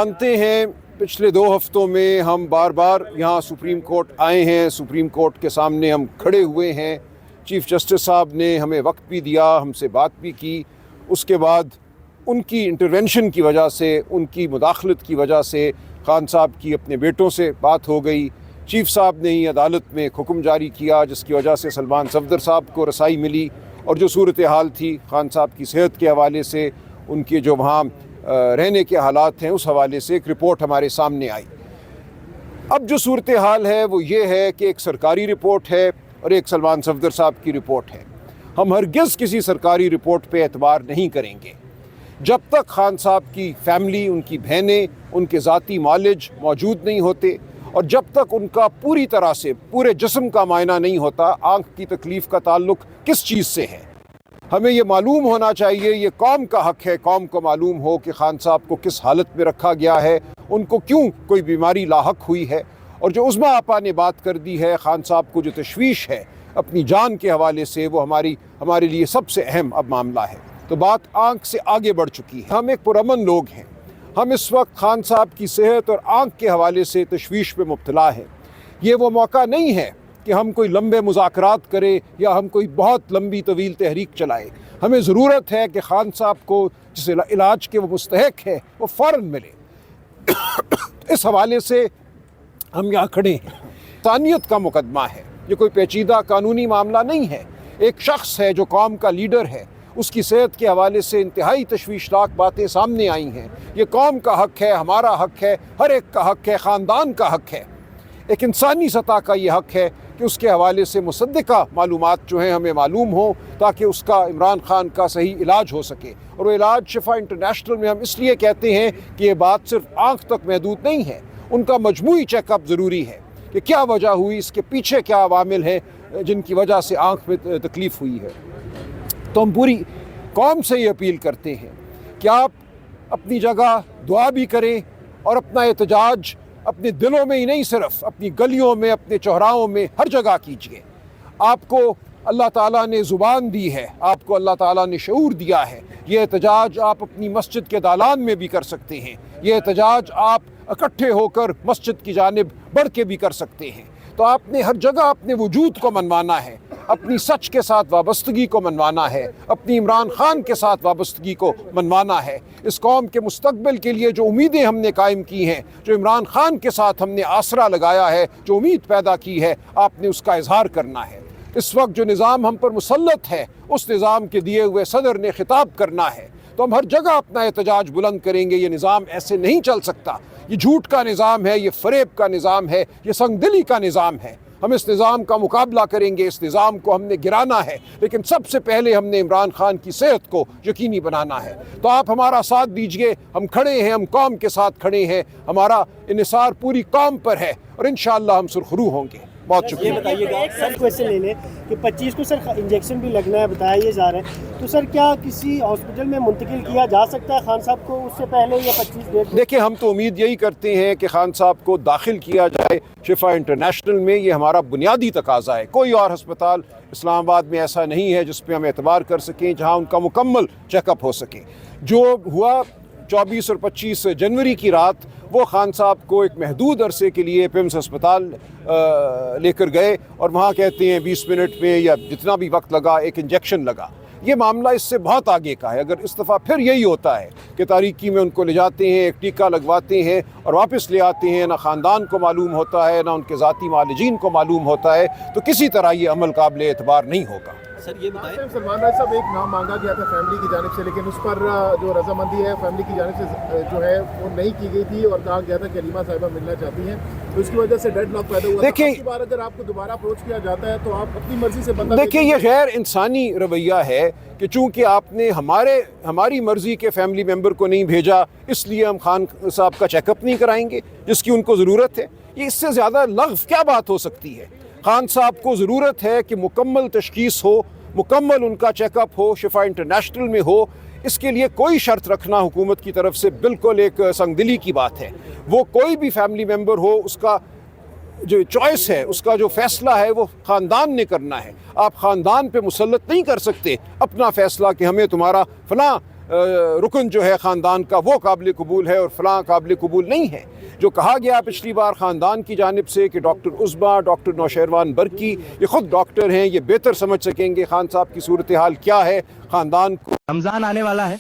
जानते हैं पिछले 2 हफ्तों में हम बार बार यहाँ सुप्रीम कोर्ट आए हैं, सुप्रीम कोर्ट के सामने हम खड़े हुए हैं। चीफ जस्टिस साहब ने हमें वक्त भी दिया, हमसे बात भी की। उसके बाद उनकी इंटरवेंशन की वजह से, उनकी मुदाखलत की वजह से खान साहब की अपने बेटों से बात हो गई। चीफ साहब ने ही अदालत में एक हुक्म जारी किया जिसकी वजह से सलमान सफदर साहब को रसाई मिली, और जो सूरत हाल थी खान साहब की सेहत के हवाले से, उनके जो वहाँ रहने के हालात हैं, उस हवाले से एक रिपोर्ट हमारे सामने आई। अब जो सूरत हाल है वो ये है कि एक सरकारी रिपोर्ट है और एक सलमान सफदर साहब की रिपोर्ट है। हम हरगिज़ किसी सरकारी रिपोर्ट पे एतबार नहीं करेंगे जब तक खान साहब की फैमिली, उनकी बहनें, उनके ज़ाती मालिज मौजूद नहीं होते, और जब तक उनका पूरी तरह से पूरे जिस्म का मायना नहीं होता आँख की तकलीफ़ का ताल्लुक़ किस चीज़ से है। हमें ये मालूम होना चाहिए, ये कौम का हक़ है, कौम को मालूम हो कि खान साहब को किस हालत में रखा गया है, उनको क्यों कोई बीमारी लाहक हुई है। और जो उज़्मा आपा ने बात कर दी है, खान साहब को जो तशवीश है अपनी जान के हवाले से, वो हमारे लिए सबसे अहम अब मामला है। तो बात आँख से आगे बढ़ चुकी है। हम एक पुरअमन लोग हैं। हम इस वक्त खान साहब की सेहत और आँख के हवाले से तशवीश में मुब्तला हैं। ये वो मौका नहीं है कि हम कोई लंबे मुज़ाकरात करें या हम कोई बहुत लंबी तवील तहरीक चलाएं। हमें ज़रूरत है कि खान साहब को जिस इलाज के वो मुस्तहक है वो फ़ौरन मिले। इस हवाले से हम यहाँ खड़े हैं। इंसानियत का मुकदमा है, ये कोई पेचीदा कानूनी मामला नहीं है। एक शख्स है जो कौम का लीडर है, उसकी सेहत के हवाले से इंतहाई तशवीशनाक बातें सामने आई हैं। ये कौम का हक़ है, हमारा हक़ है, हर एक का हक़ है, ख़ानदान का हक़ है। एक इंसानी सतह का ये हक़ है कि उसके हवाले से मुसद्दिक़ा मालूमात जो हैं हमें मालूम हो, ताकि उसका इमरान खान का सही इलाज हो सके। और वो इलाज शिफा इंटरनेशनल में हम इसलिए कहते हैं कि ये बात सिर्फ आँख तक महदूद नहीं है, उनका मजमूई चेकअप ज़रूरी है कि क्या वजह हुई, इसके पीछे क्या अवामिल हैं जिनकी वजह से आँख में तकलीफ़ हुई है। तो हम पूरी कौम से ये अपील करते हैं कि आप अपनी जगह दुआ भी करें और अपना एहतजाज अपने दिलों में ही नहीं, सिर्फ अपनी गलियों में, अपने चौराहों में, हर जगह कीजिए। आपको अल्लाह ताला ने ज़ुबान दी है, आपको अल्लाह ताला ने शऊर दिया है। ये एहतजाज आप अपनी मस्जिद के दालान में भी कर सकते हैं। ये एहतजाज आप इकट्ठे होकर मस्जिद की जानिब बढ़ के भी कर सकते हैं। तो आपने हर जगह अपने वजूद को मनवाना है, अपनी सच के साथ वाबस्तगी को मनवाना है, अपनी इमरान खान के साथ वाबस्तगी को मनवाना है। इस कौम के मुस्तकबिल के लिए जो उम्मीदें हमने कायम की हैं, जो इमरान खान के साथ हमने आसरा लगाया है, जो उम्मीद पैदा की है, आपने उसका इजहार करना है। इस वक्त जो निज़ाम हम पर मुसल्लत है, उस निज़ाम के दिए हुए सदर ने खिताब करना है। तो हम हर जगह अपना एहतजाज बुलंद करेंगे। ये निज़ाम ऐसे नहीं चल सकता। ये झूठ का निज़ाम है, ये फ़रेब का निज़ाम है, ये संगदिली का निज़ाम है। हम इस निज़ाम का मुकाबला करेंगे, इस निज़ाम को हमने गिराना है, लेकिन सबसे पहले हमने इमरान खान की सेहत को यकीनी बनाना है। तो आप हमारा साथ दीजिए। हम खड़े हैं, हम कौम के साथ खड़े हैं। हमारा इन्हिसार पूरी कौम पर है और इंशाअल्लाह हम सुरखरू होंगे। बहुत शुक्रिया। ये बताइएगा, सर क्वेश्चन ले लें कि 25 को सर इंजेक्शन भी लगना है, बताया ये जा रहा है, तो सर क्या किसी हॉस्पिटल में मुंतकिल किया जा सकता है खान साहब को उससे पहले या 25 डेट? देखिए, हम तो उम्मीद यही करते हैं कि खान साहब को दाखिल किया जाए शिफा इंटरनेशनल में। ये हमारा बुनियादी तकाजा है। कोई और अस्पताल इस्लामाबाद में ऐसा नहीं है जिस पर हम एतबार कर सकें, जहाँ उनका मुकम्मल चेकअप हो सके। जो हुआ 24 और 25 जनवरी की रात, वो खान साहब को एक महदूद अरसे के लिए पिम्स अस्पताल लेकर गए और वहाँ कहते हैं 20 मिनट में या जितना भी वक्त लगा एक इंजेक्शन लगा। ये मामला इससे बहुत आगे का है। अगर इस दफ़ा फिर यही होता है कि तारीकी में उनको ले जाते हैं, एक टीका लगवाते हैं और वापस ले आते हैं, ना ख़ानदान को मालूम होता है, ना उनके ज़ाती मालिजीन को मालूम होता है, तो किसी तरह ये अमल काबिल एतबार नहीं होगा। सर ये बताएं, सलमान भाई साहब, एक नाम मांगा गया था फैमिली की जानिब से, लेकिन उस पर जो रजामंदी है फैमिली की जानिब से जो है वो नहीं की गई थी और कहा गया था कि अलीमा साहिबा मिलना चाहती हैं, तो इसकी वजह से डेडलॉक पैदा हुआ। देखिए, इस बार अगर आपको दोबारा अप्रोच किया जाता है तो आप अपनी मर्जी से बंदा। देखिए, ये गैर इंसानी रवैया है कि चूँकि आपने हमारी मर्जी के फैमिली मेम्बर को नहीं भेजा, इसलिए हम खान साहब का चेकअप नहीं कराएंगे जिसकी उनको ज़रूरत है। ये इससे ज़्यादा लग़्व क्या बात हो सकती है। खान साहब को ज़रूरत है कि मुकम्मल तशख़ीस हो, मुकम्मल उनका चेकअप हो, शिफा इंटरनेशनल में हो। इसके लिए कोई शर्त रखना हुकूमत की तरफ से बिल्कुल एक संगदिली की बात है। वो कोई भी फैमिली मेम्बर हो, उसका जो चॉइस है, उसका जो फ़ैसला है वो ख़ानदान ने करना है। आप ख़ानदान पे मुसल्लत नहीं कर सकते अपना फ़ैसला कि हमें तुम्हारा फ़लाँ رکن جو ہے خاندان کا وہ قابل قبول ہے اور فلاں قابل قبول نہیں ہے. جو کہا گیا پچھلی بار خاندان کی جانب سے کہ ڈاکٹر عزبہ، ڈاکٹر نوشیروان برقی یہ خود ڈاکٹر ہیں، یہ بہتر سمجھ سکیں گے خان صاحب کی صورتحال کیا ہے. خاندان کو رمضان آنے والا ہے،